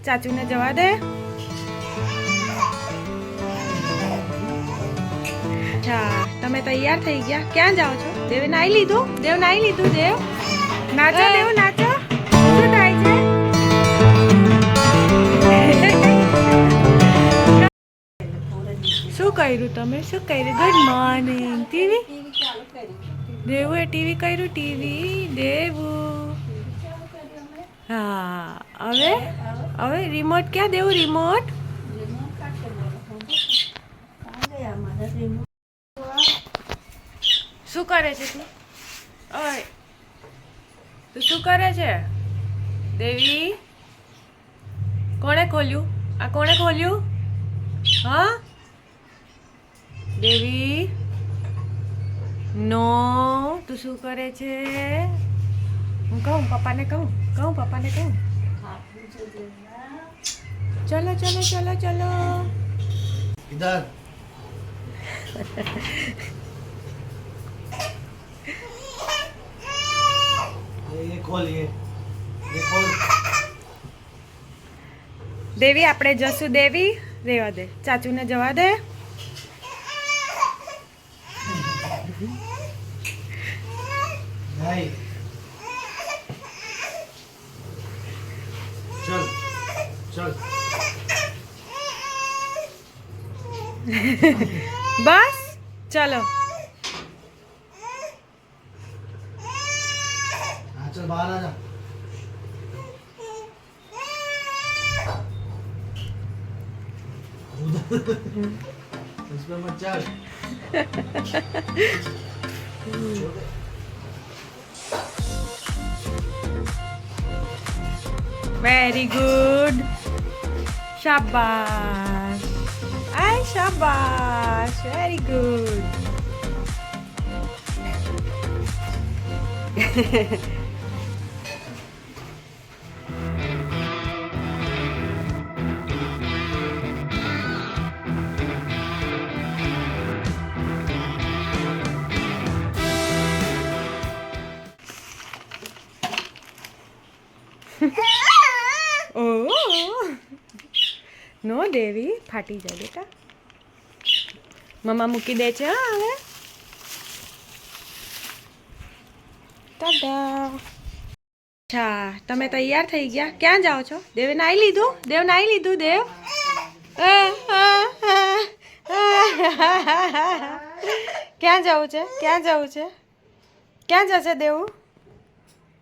ચાચુને જવા દે. હા, તમે તૈયાર થઈ ગયા? ક્યાં જાઓ છો? દેવે નાઈ લીધું? દેવ નાઈ લીધું? દેવ નાચો, દેવ નાચો. શું થાય છે? શું કર્યું તમે? શું કર્યું? Good morning. ટીવી દેવું એ ટીવી કર્યું. ટીવી દેવું. હા, હવે રિમોટ ક્યાં? દેવું રિમોટ. શું કરે છે તું? ઓય, તું શું કરે છે? દેવી, કોણે ખોલ્યું? આ કોણે ખોલ્યું? હા દેવી, નો. તું શું કરે છે? હું કહું પપ્પાને, કહું પપ્પાને કહું. ચલો ચલો ચલો ચલો. इधर ये खोल ये खोल. દેવી, આપણે જશું. દેવી રેવા દે, ચાચુને જવા દે. नहीं चल चल. બસ ચલો. हाँ चल बाहर आ जा. उस पे मत चल. Very good. શાબાશ. આય શાબાશ. Very good. નો દેવી, ફાટી જાય બેટા. મમ્મા મૂકી દે છે. હા, હવે ટાટા. અચ્છા, તમે તૈયાર થઈ ગયા? ક્યાં જાઓ છો? દેવે નાઈ લીધું? દેવ નાઈ લીધું? દેવ ક્યાં જવું છે? ક્યાં જવું છે? ક્યાં જશે દેવું?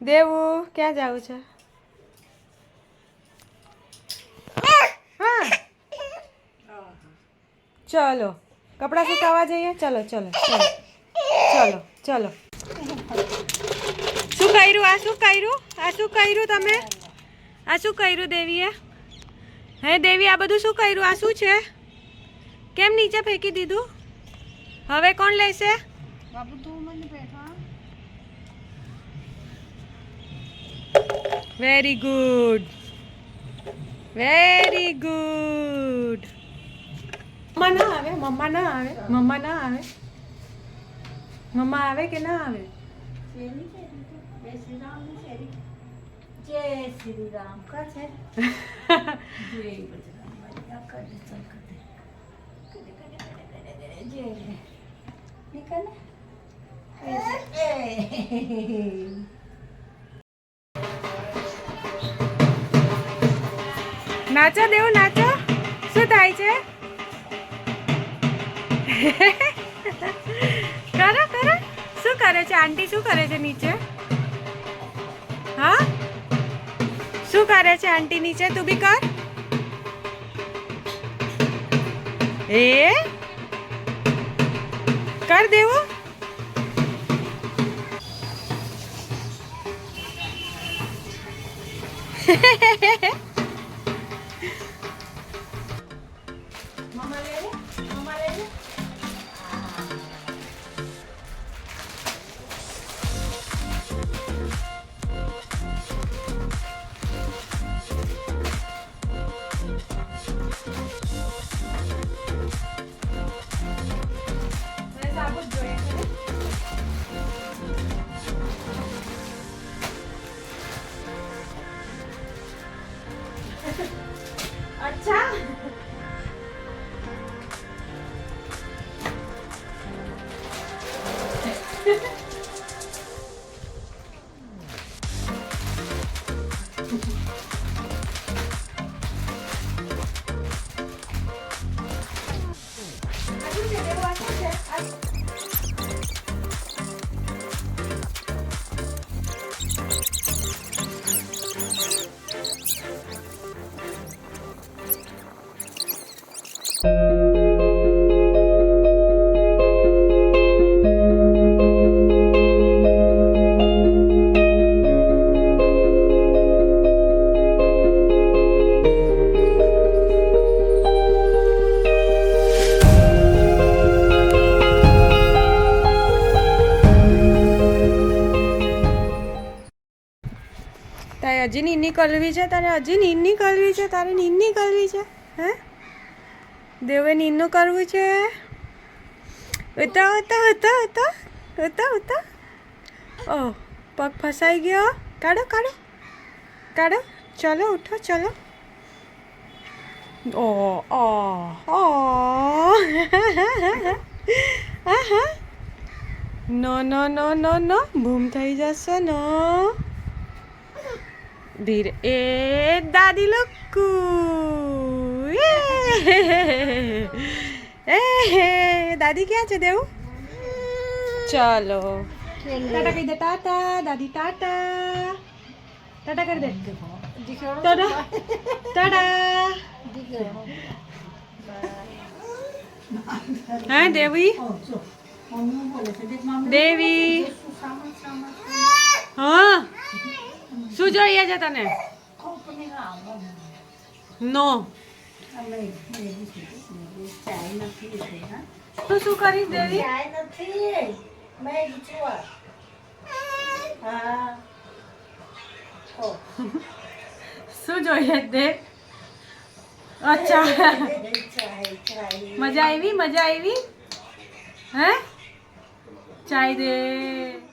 દેવું ક્યાં જવું છે? હા, ચલો કપડાં સુકાવા જઈએ. ચલો ચલો ચલો ચલો ચલો. શું કર્યું? આ શું કર્યું? આ શું કર્યું તમે? આ શું કર્યું દેવીએ? હે દેવી, આ બધું શું કર્યું? આ શું છે? કેમ નીચે ફેંકી દીધું? હવે કોણ લેશે? બાબુ તું મને બેઠા. Very good, very good. મમ્મા ના આવે, મમ્મા ના આવે, મમ્મા ના આવે. મમ્મા આવે કે ના આવે? જય શ્રી રામ કા છે. જય બજરંગ કરે ચલકતે જય નીકળ. નાચો દેવું, નાચો. શું થાય છે? કરો કરો. શું કરે છે આંટી? શું કરે છે નીચે? હા, શું કરે છે આંટી નીચે? તું બી કર. એ કર દેવું. મમ્મા લે લે, મમ્મા લે લે. સાબુત જોઈએ છે. અચ્છા તારે હજી નીની કરવી છે તારે નીની કરવી છે હે દેવે નીનું કરવું છે ઉતા ઉતા ઉતા ઉતા ઉતા ઉતા ઓહ પગ ફસાઈ ગયો કાઢો કાઢો કાઢો ચલો ઉઠો ચલો ઓ ઓ ઓ આહા નો નો નો નો નો બૂમ થઈ જશે નો ધીરે એ દાદી લોકો એ દાદી ક્યાં છે દેવું ચાલો ટાટા કહી દે ટાટા દાદી ટાટા ટાટા કરી દે ટાટા ટાટા હા દેવી દેવી હા શું જોઈએ છે તને નો તું શું કરીશ દેવી શું જોઈએ દે અચ્છા મજા આવી હે ચાય દે